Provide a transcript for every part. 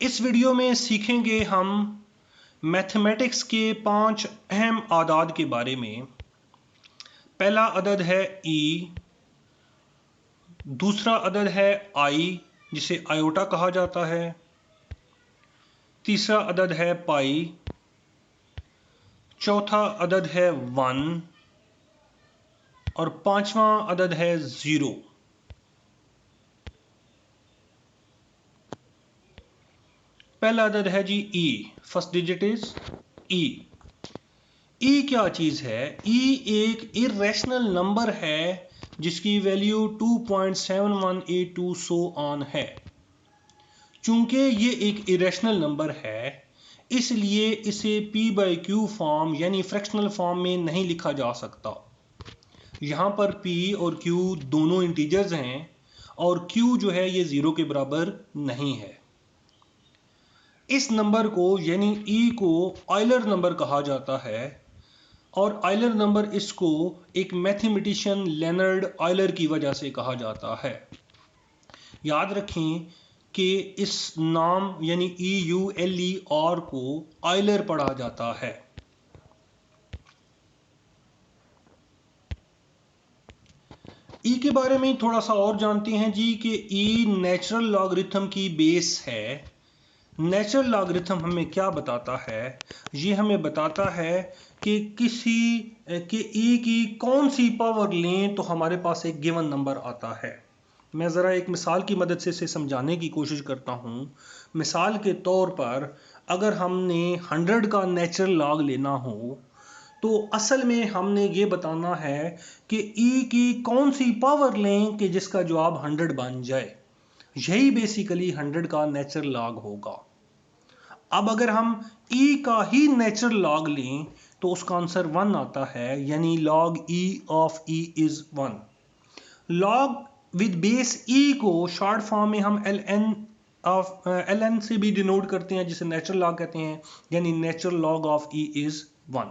इस वीडियो में सीखेंगे हम मैथमेटिक्स के 5 अहम आदाद के बारे में। पहला अदद है ई, दूसरा अदद है आई जिसे आयोटा कहा जाता है, तीसरा अदद है पाई, चौथा अदद है 1 और पांचवा अदद है 0। पहला अदद है जी ई, फर्स्ट डिजिट इज ई। ई क्या चीज है? ई एक इरेशनल नंबर है जिसकी वैल्यू 2.7182 सो ऑन है। चूंकि ये एक इरेशनल नंबर है इसलिए इसे p बाई क्यू फॉर्म यानी फ्रैक्शनल फॉर्म में नहीं लिखा जा सकता। यहां पर p और q दोनों इंटीजर्स हैं और q जो है ये 0 के बराबर नहीं है। इस नंबर को यानी e को ऑयलर नंबर कहा जाता है और ऑयलर नंबर इसको एक मैथमेटिशियन लेनर्ड ऑयलर की वजह से कहा जाता है। याद रखें कि इस नाम यानी EULE और को ऑयलर पढ़ा जाता है। ई के बारे में थोड़ा सा और जानते हैं जी कि ई नेचुरल लॉगरिथम की बेस है। नेचुरल लॉगरिथम हमें क्या बताता है? ये हमें बताता है कि किसी के ई की कौन सी पावर लें तो हमारे पास एक गिवन नंबर आता है। मैं ज़रा एक मिसाल की मदद से इसे समझाने की कोशिश करता हूँ। मिसाल के तौर पर अगर हमने 100 का नेचुरल लॉग लेना हो तो असल में हमने ये बताना है कि ई की कौन सी पावर लें कि जिसका जवाब 100 बन जाए। यही बेसिकली 100 का नेचुरल लॉग होगा। अब अगर हम e का ही नेचुरल लॉग लें तो उसका आंसर 1 आता है, यानी log e of e is 1। log with base e को शॉर्ट फॉर्म में हम ln से भी डिनोट करते हैं जिसे नेचुरल लॉग कहते हैं, यानी natural log of e is 1।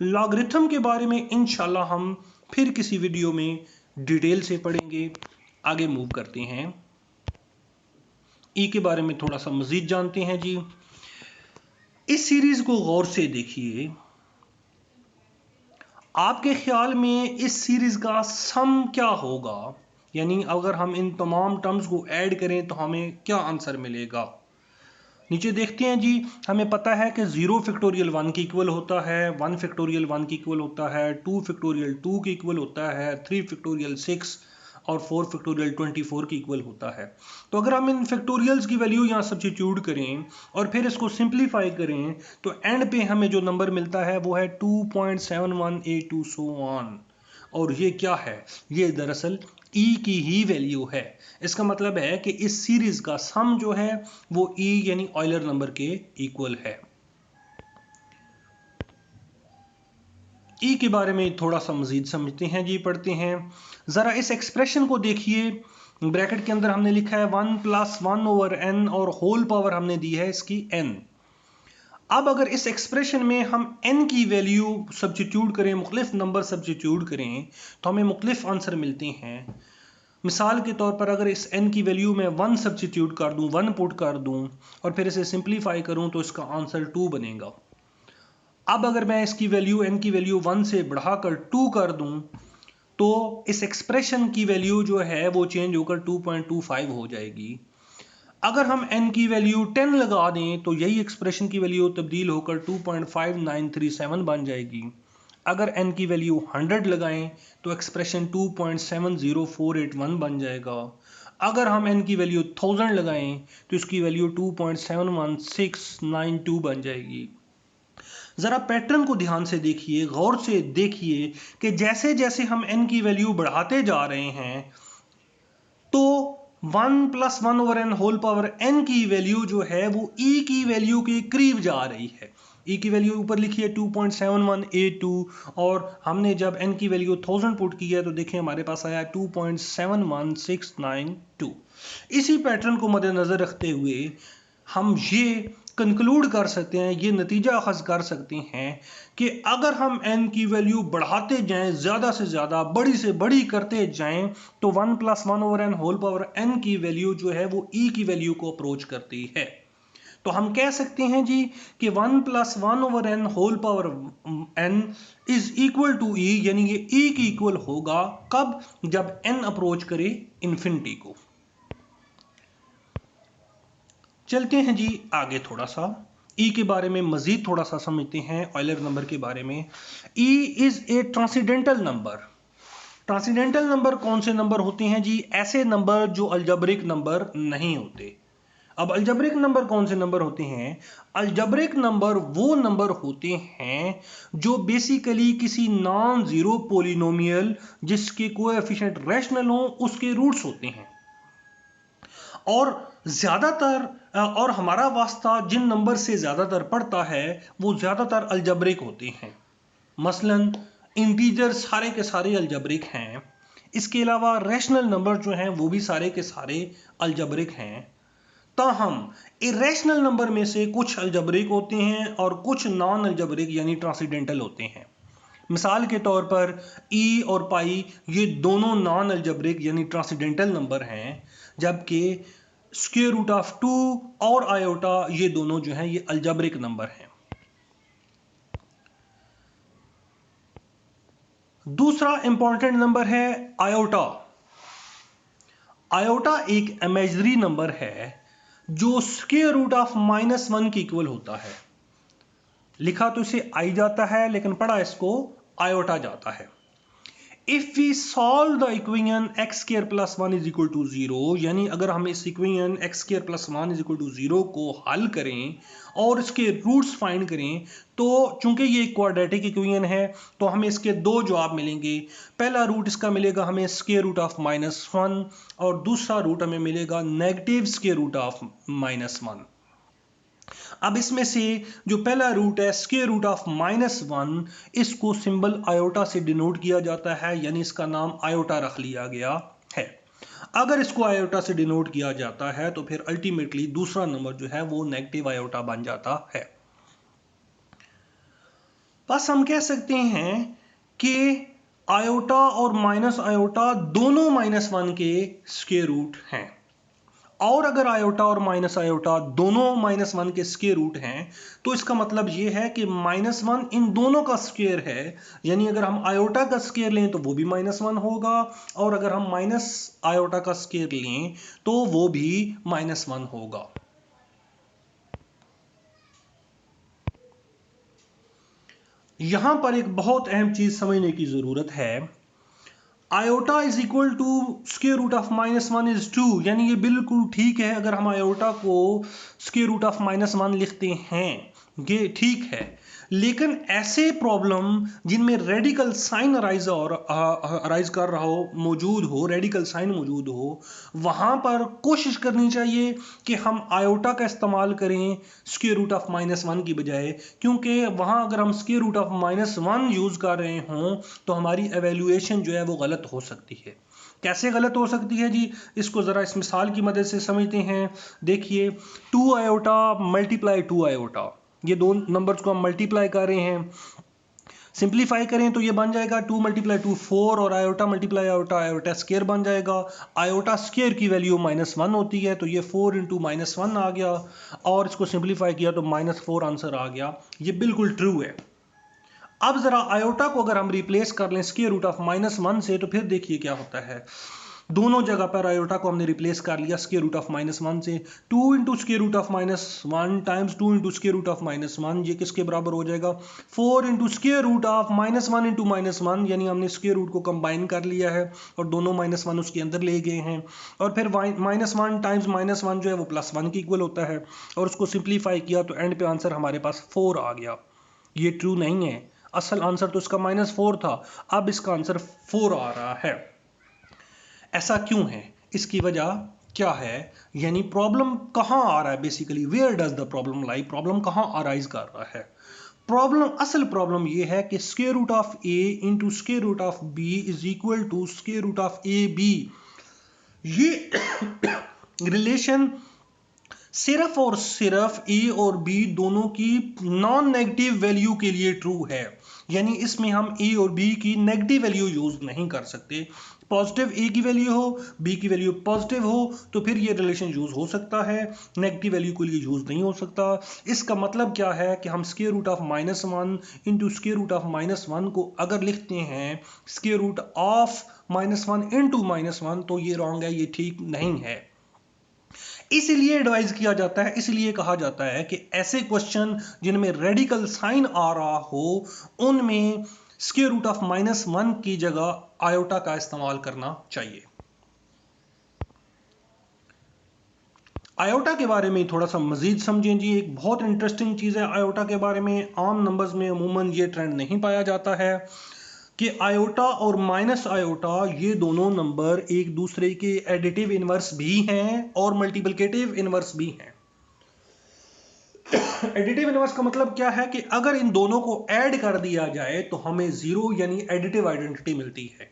Logarithm के बारे में इंशाल्लाह हम फिर किसी वीडियो में डिटेल से पढ़ेंगे। आगे मूव करते हैं, e के बारे में थोड़ा सा मजीद जानते हैं जी। इस सीरीज को गौर से देखिए। आपके ख्याल में इस सीरीज का सम क्या होगा? यानी अगर हम इन तमाम टर्म्स को ऐड करें तो हमें क्या आंसर मिलेगा? नीचे देखते हैं जी। हमें पता है कि 0 फैक्टोरियल 1 के इक्वल होता है, 1 फैक्टोरियल 1 के इक्वल होता है, 2 फैक्टोरियल 2 के इक्वल होता है, 3 फैक्टोरियल 6 और 4 फैक्टोरियल 24 के इक्वल होता है। तो अगर हम इन फैक्टोरियल्स की वैल्यू यहाँ सब्स्टिट्यूट करें और फिर इसको सिंप्लीफाई करें तो एंड पे हमें जो नंबर मिलता है वो है 2.7182 सो ऑन। और ये क्या है? ये दरअसल e की ही वैल्यू है। इसका मतलब है कि इस सीरीज का सम जो है वो e यानी ऑयलर नंबर के इक्वल है। ई के बारे में थोड़ा सा मजीद समझते हैं जी, पढ़ते हैं। ज़रा इस एक्सप्रेशन को देखिए। ब्रैकेट के अंदर हमने लिखा है 1 + 1 ओवर n और होल पावर हमने दी है इसकी n। अब अगर इस एक्सप्रेशन में हम n की वैल्यू सब्स्टिट्यूट करें, मुख्तलिफ नंबर सब्स्टिट्यूट करें तो हमें मुख्तलिफ आंसर मिलते हैं। मिसाल के तौर पर अगर इस n की वैल्यू में 1 सब्स्टिट्यूट कर दूं, 1 पुट कर दूं और फिर इसे सिंप्लीफाई करूं तो इसका आंसर 2 बनेगा। अब अगर मैं इसकी वैल्यू n की वैल्यू 1 से बढ़ाकर 2 कर दूं तो इस एक्सप्रेशन की वैल्यू जो है वो चेंज होकर 2.25 हो जाएगी। अगर हम n की वैल्यू 10 लगा दें तो यही एक्सप्रेशन की वैल्यू तब्दील होकर 2.5937 बन जाएगी। अगर n की वैल्यू 100 लगाएं तो एक्सप्रेशन 2.70481 बन जाएगा। अगर हम n की वैल्यू 1000 लगाएं तो इसकी वैल्यू 2.71692 बन जाएगी। जरा पैटर्न को ध्यान से देखिए, गौर से देखिए कि जैसे जैसे हम n की वैल्यू बढ़ाते जा रहे हैं तो 1 + 1 over n whole power n की वैल्यू जो है वो e की वैल्यू के करीब जा रही है। e की वैल्यू ऊपर लिखी है 2.7182 और हमने जब n की वैल्यू 1000 पुट की है तो देखें हमारे पास आया 2.71692। इसी पैटर्न को मद्देनजर रखते हुए हम ये कंक्लूड कर सकते हैं, ये नतीजा अखज़ कर सकते हैं कि अगर हम n की वैल्यू बढ़ाते जाएं, ज़्यादा से ज़्यादा, बड़ी से बड़ी करते जाएं तो 1 + 1 over n whole power n की वैल्यू जो है वो e की वैल्यू को अप्रोच करती है। तो हम कह सकते हैं जी कि 1 + 1/n whole power n is equal to e, यानी ये e की इक्वल होगा कब? जब n अप्रोच करे इन्फिनिटी को। चलते हैं जी आगे, थोड़ा सा e के बारे में मजीद थोड़ा सा समझते हैं, ऑयलर नंबर के बारे में। e is a transcendental number. Transcendental number कौन से नंबर होते हैं जी? ऐसे नंबर जो अलजेब्रिक नंबर नहीं होते। अब अलजेब्रिक नंबर कौन से नंबर होते हैं? अलजेब्रिक नंबर वो नंबर होते हैं जो बेसिकली किसी नॉन जीरो पोलिनोमियल जिसके कोएफिशिएंट रैशनल हो उसके रूट्स होते हैं। और ज्यादातर और हमारा वास्ता जिन नंबर से ज्यादातर पड़ता है वो ज्यादातर अलजेब्रिक होते हैं। मसलन इंटीजर सारे के सारे अलजेब्रिक हैं। इसके अलावा रैशनल नंबर जो हैं वो भी सारे के सारे अलजेब्रिक हैं। ताहम इरेशनल नंबर में से कुछ अलजेब्रिक होते हैं और कुछ नॉन अलजेब्रिक यानी ट्रांसीडेंटल होते हैं। मिसाल के तौर पर ई और पाई ये दोनों नॉन अलजेब्रिक यानी ट्रांसीडेंटल नंबर हैं, जबकि स्क्वायर रूट ऑफ 2 और आयोटा ये दोनों जो हैं ये अलजेब्रिक नंबर हैं। दूसरा इंपॉर्टेंट नंबर है आयोटा। आयोटा एक इमेजिनरी नंबर है जो स्क्वायर रूट ऑफ -1 के इक्वल होता है। लिखा तो इसे आई जाता है लेकिन पढ़ा इसको आयोटा जाता है। If we solve the equation x² + 1 = 0, यानी अगर हम इस इक्वेशन x² + 1 = 0 को हल करें और इसके रूट्स फाइंड करें, तो चूंकि ये क्वाड्रेटिक इक्वेशन है तो हमें इसके दो जवाब मिलेंगे। पहला रूट इसका मिलेगा हमें स्क्वायर रूट ऑफ -1 और दूसरा रूट हमें मिलेगा नेगेटिव स्क्वायर रूट ऑफ -1। अब इसमें से जो पहला रूट है स्क्वायर रूट ऑफ -1, इसको सिंबल आयोटा से डिनोट किया जाता है, यानी इसका नाम आयोटा रख लिया गया है। अगर इसको आयोटा से डिनोट किया जाता है तो फिर अल्टीमेटली दूसरा नंबर जो है वो नेगेटिव आयोटा बन जाता है। बस हम कह सकते हैं कि आयोटा और माइनस आयोटा दोनों -1 के स्क्वायर रूट हैं। और अगर आयोटा और माइनस आयोटा दोनों -1 के स्क्वायर रूट हैं तो इसका मतलब यह है कि -1 इन दोनों का स्क्वायर है, यानी अगर हम आयोटा का स्क्वायर लें तो वो भी -1 होगा और अगर हम माइनस आयोटा का स्क्वायर लें तो वो भी -1 होगा। यहां पर एक बहुत अहम चीज समझने की जरूरत है। Iota is equal to square root of -1 is 2, यानी ये बिल्कुल ठीक है। अगर हम आयोटा को स्क्वायर रूट ऑफ -1 लिखते हैं ये ठीक है, लेकिन ऐसे प्रॉब्लम जिनमें रेडिकल साइन अराइज कर रहा हो, मौजूद हो, रेडिकल साइन मौजूद हो, वहां पर कोशिश करनी चाहिए कि हम आयोटा का इस्तेमाल करें स्क्वायर रूट ऑफ -1 की बजाय, क्योंकि वहां अगर हम स्क्वायर रूट ऑफ -1 यूज कर रहे हों तो हमारी एवेल्युएशन जो है वो गलत हो सकती है। कैसे गलत हो सकती है जी? इसको जरा इस मिसाल की मदद से समझते हैं। देखिए 2 आयोटा मल्टीप्लाई 2 आयोटा, ये दो नंबर्स को हम मल्टीप्लाई कर रहे हैं। सिंप्लीफाई करें तो ये बन जाएगा 2 × 2 4 और iota multiply iota iota square बन जाएगा। आयोटा स्क्वायर की वैल्यू -1 होती है तो ये 4 × -1 आ गया और इसको सिंप्लीफाई किया तो -4 आंसर आ गया। ये बिल्कुल ट्रू है। अब जरा आयोटा को अगर हम रिप्लेस कर लें स्क्वायर रूट ऑफ -1 से तो फिर देखिए क्या होता है। दोनों जगह पर आयोटा को हमने रिप्लेस कर लिया स्क्वायर रूट ऑफ -1 से। 2 × square root of -1 times 2 × square root of -1, ये किसके बराबर हो जाएगा? 4 × स्क्वायर रूट ऑफ -1 × -1, यानी हमने स्क्वायर रूट को कंबाइन कर लिया है और दोनों -1 उसके अंदर ले गए हैं। और फिर -1 टाइम्स -1 जो है वो +1 के इक्वल होता है और उसको सिंप्लीफाई किया तो एंड पे आंसर हमारे पास 4 आ गया। ये ट्रू नहीं है, असल आंसर तो इसका -4 था, अब इसका आंसर 4 आ रहा है। ऐसा क्यों है? इसकी वजह क्या है? यानी प्रॉब्लम कहां आ रहा है? Basically where does the problem lie? Problem कहां अराइज कर रहा है? असल प्रॉब्लम यह है कि square root of a into square root of b is equal to square root of ab। ये रिलेशन सिर्फ और सिर्फ a और b दोनों की नॉन नेगेटिव वैल्यू के लिए ट्रू है, यानी इसमें हम a और b की नेगेटिव वैल्यू यूज नहीं कर सकते। पॉजिटिव ए की वैल्यू हो, बी की वैल्यू पॉजिटिव हो, तो फिर ये रिलेशन यूज हो सकता है, नेगेटिव वैल्यू के लिए यूज नहीं हो सकता। इसका मतलब क्या है कि हम square root of -1 into square root of -1 को अगर लिखते हैं स्क्वायर रूट ऑफ -1 इंटू -1, तो ये रॉन्ग है, ये ठीक नहीं है। इसलिए एडवाइज किया जाता है, इसलिए कहा जाता है कि ऐसे क्वेश्चन जिनमें रेडिकल साइन आ रहा हो उनमें स्क्वायर रूट ऑफ -1 की जगह आयोटा का इस्तेमाल करना चाहिए। आयोटा के बारे में थोड़ा सा मजीद समझें जी, एक बहुत इंटरेस्टिंग चीज है आयोटा के बारे में। आम नंबर्स में अमूमन ये ट्रेंड नहीं पाया जाता है कि आयोटा और माइनस आयोटा ये दोनों नंबर एक दूसरे के एडिटिव इनवर्स भी हैं और मल्टीप्लिकेटिव इनवर्स भी हैं। एडिटिव इनवर्स का मतलब क्या है कि अगर इन दोनों को ऐड कर दिया जाए तो हमें जीरो यानी एडिटिव आइडेंटिटी मिलती है,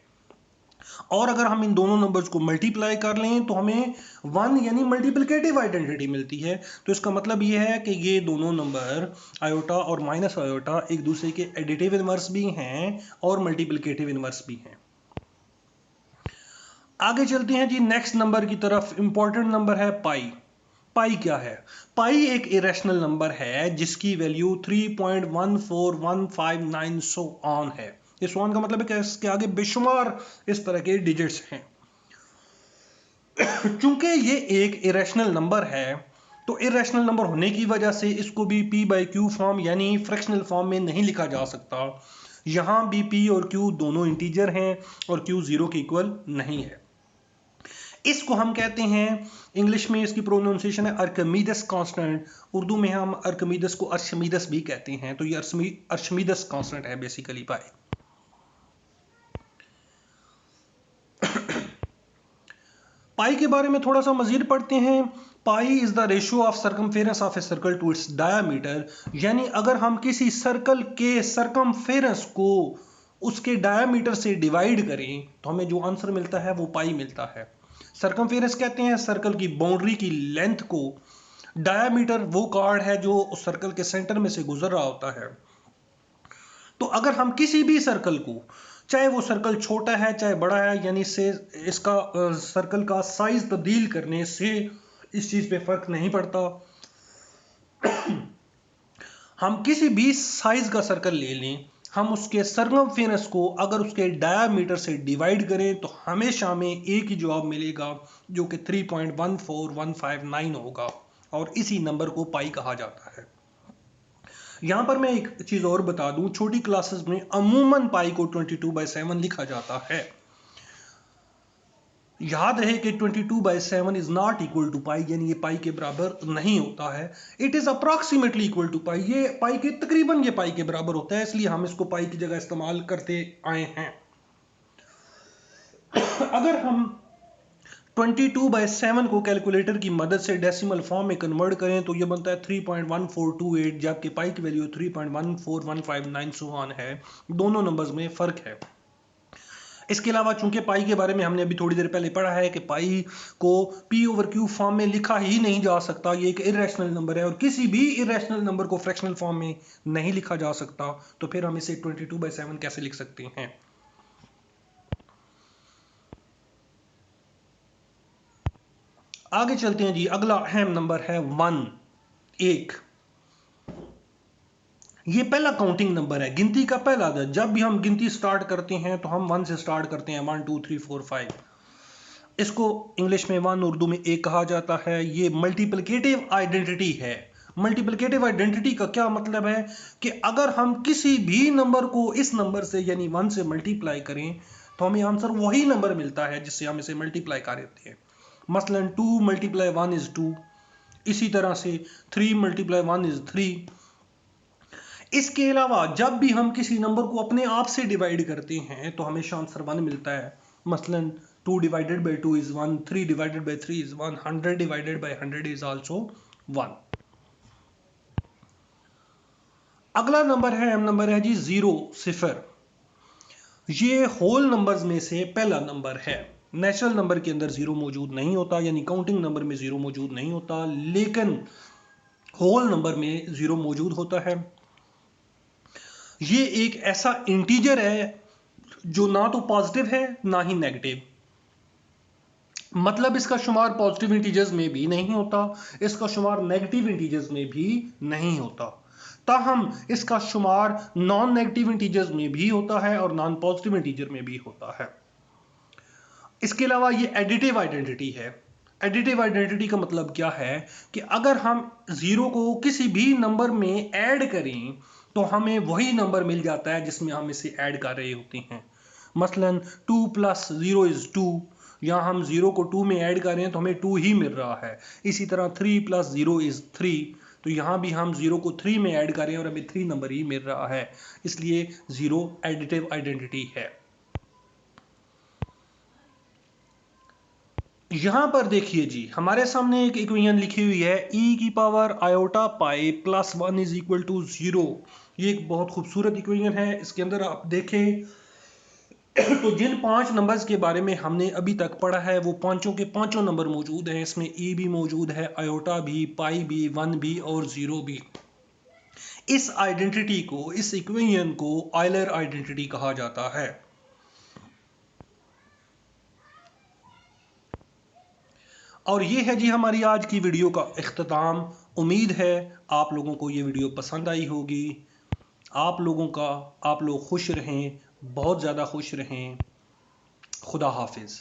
और अगर हम इन दोनों नंबर्स को मल्टीप्लाई कर लें तो हमें 1 यानी मल्टीप्लिकेटिव आइडेंटिटी मिलती है। तो इसका मतलब यह है कि ये दोनों नंबर आयोटा और माइनस आयोटा एक दूसरे के एडिटिव इनवर्स भी हैं और मल्टीप्लिकेटिव इनवर्स भी हैं। आगे चलते हैं जी नेक्स्ट नंबर की तरफ। इंपॉर्टेंट नंबर है पाई। पाई क्या है? पाई एक इरेशनल नंबर है जिसकी वैल्यू 3.14159 सो ऑन है। इस ऑन का मतलब है कि इसके आगे बेशुमार इस तरह के डिजिट्स हैं। चूंकि ये एक इरेशनल नंबर है तो इरेशनल नंबर होने की वजह से इसको भी p बाई क्यू फॉर्म यानी फ्रैक्शनल फॉर्म में नहीं लिखा जा सकता। यहां भी p और q दोनों इंटीजर हैं और q 0 के इक्वल नहीं है। इसको हम कहते हैं, इंग्लिश में इसकी प्रोनाउंसिएशन है आर्किमीडेस कांस्टेंट, उर्दू में हम आर्किमीडेस को अर्शमीदस भी कहते हैं। तो ये अर्शमीदस कांस्टेंट है बेसिकली पाई। पाई के बारे में थोड़ा सा मजीद पढ़ते हैं। Pi is the ratio of circumference of a circle to its diameter, यानी अगर हम किसी सर्कल के सर्कमफेरेंस को उसके डायामीटर से डिवाइड करें तो हमें जो आंसर मिलता है वो पाई मिलता है। सर्कमफेरेंस कहते हैं सर्कल की बाउंड्री की लेंथ को, डायामीटर वो कार्ड है जो उस सर्कल के सेंटर में से गुजर रहा होता है। तो अगर हम किसी भी सर्कल को, चाहे वो सर्कल छोटा है चाहे बड़ा है, यानी से इसका सर्कल का साइज तब्दील करने से इस चीज पे फर्क नहीं पड़ता, हम किसी भी साइज का सर्कल ले लें, हम उसके सर्कमफेरेंस को अगर उसके डायामीटर से डिवाइड करें तो हमेशा हमें एक ही जवाब मिलेगा जो कि 3.14159 होगा, और इसी नंबर को पाई कहा जाता है। यहां पर मैं एक चीज और बता दूं, छोटी क्लासेस में अमूमन पाई को 22/7 लिखा जाता है। याद रहे कि 22/7 is not equal to pi, यानी ये पाई के बराबर नहीं होता है। It is approximately equal to pi, ये पाई के तकरीबन ये पाई के बराबर होता है, इसलिए हम इसको पाई की जगह इस्तेमाल करते आए हैं। अगर हम 22/7 को कैलकुलेटर की मदद से डेसिमल फॉर्म में कन्वर्ट करें तो ये बनता है 3.1428, जबकि पाई की वैल्यू 3.14159 सुहान है। दोनों नंबर्स में फर्क है। इसके अलावा चूंकि पाई के बारे में हमने अभी थोड़ी देर पहले पढ़ा है कि पाई को p/q फॉर्म में लिखा ही नहीं जा सकता, ये एक इरेशनल नंबर है और किसी भी इरेशनल नंबर को फ्रैक्शनल फॉर्म में नहीं लिखा जा सकता, तो फिर हम इसे 22/7 कैसे लिख सकते हैं? आगे चलते हैं जी। अगला अहम नंबर है 1, 1। ये पहला काउंटिंग नंबर है, गिनती का पहला अदद। जब भी हम गिनती स्टार्ट करते हैं तो हम 1 से स्टार्ट करते हैं, 1 2 3 4 5। इसको इंग्लिश में 1, उर्दू में 1 कहा जाता है। ये मल्टीप्लिकेटिव आइडेंटिटी है। मल्टीप्लिकेटिव आइडेंटिटी का क्या मतलब है कि अगर हम किसी भी नंबर को इस नंबर से यानी 1 से मल्टीप्लाई करें तो हमें आंसर वही नंबर मिलता है जिससे हम इसे मल्टीप्लाई कर देते हैं। मसलन 2 × 1 इज 2, इसी तरह से 3 × 1 इज 3। इसके अलावा जब भी हम किसी नंबर को अपने आप से डिवाइड करते हैं तो हमेशा आंसर 1 मिलता है। मसलन 2 / 2 is 1, 3 / 3 is 1, 100 / 100 is also 1। अगला नंबर है नंबर है जी 0, 0। ये होल नंबर्स में से पहला नंबर है। नेचुरल नंबर के अंदर 0 मौजूद नहीं होता, यानी काउंटिंग नंबर में 0 मौजूद नहीं होता, लेकिन होल नंबर में 0 मौजूद होता है। ये एक ऐसा इंटीजर है जो ना तो पॉजिटिव है ना ही नेगेटिव। मतलब इसका शुमार पॉजिटिव इंटीजर्स में भी नहीं होता, इसका शुमार नेगेटिव इंटीजर्स में भी नहीं होता। ताहम इसका शुमार नॉन नेगेटिव इंटीजर्स में भी होता है और नॉन पॉजिटिव इंटीजर में भी होता है। इसके अलावा ये एडिटिव आइडेंटिटी है। एडिटिव आइडेंटिटी का मतलब क्या है कि अगर हम जीरो को किसी भी नंबर में ऐड करें तो हमें वही नंबर मिल जाता है जिसमें हम इसे ऐड कर रहे होते हैं। मसलन 2 + 0 = 2, या हम 0 को 2 में ऐड कर रहे हैं तो हमें 2 ही मिल रहा है। इसी तरह 3 + 0 = 3, तो यहाँ भी हम 0 को 3 में ऐड कर रहे हैं और हमें 3 नंबर ही मिल रहा है, इसलिए 0 एडिटिव आइडेंटिटी है। यहां पर देखिए जी, हमारे सामने एक इक्वेशन लिखी हुई है e⁻i + 1 = 0। ये एक बहुत खूबसूरत इक्वेशन है। इसके अंदर आप देखें तो जिन 5 नंबर्स के बारे में हमने अभी तक पढ़ा है वो पांचों के पांचों नंबर मौजूद हैं। इसमें e भी मौजूद है, आयोटा भी, पाई भी, 1 भी और 0 भी। इस आइडेंटिटी को, इस इक्वेशन को ऑयलर आइडेंटिटी कहा जाता है। और ये है जी हमारी आज की वीडियो का इख्तिताम। उम्मीद है आप लोगों को ये वीडियो पसंद आई होगी। आप लोग खुश रहें, बहुत ज़्यादा खुश रहें। खुदा हाफिज़।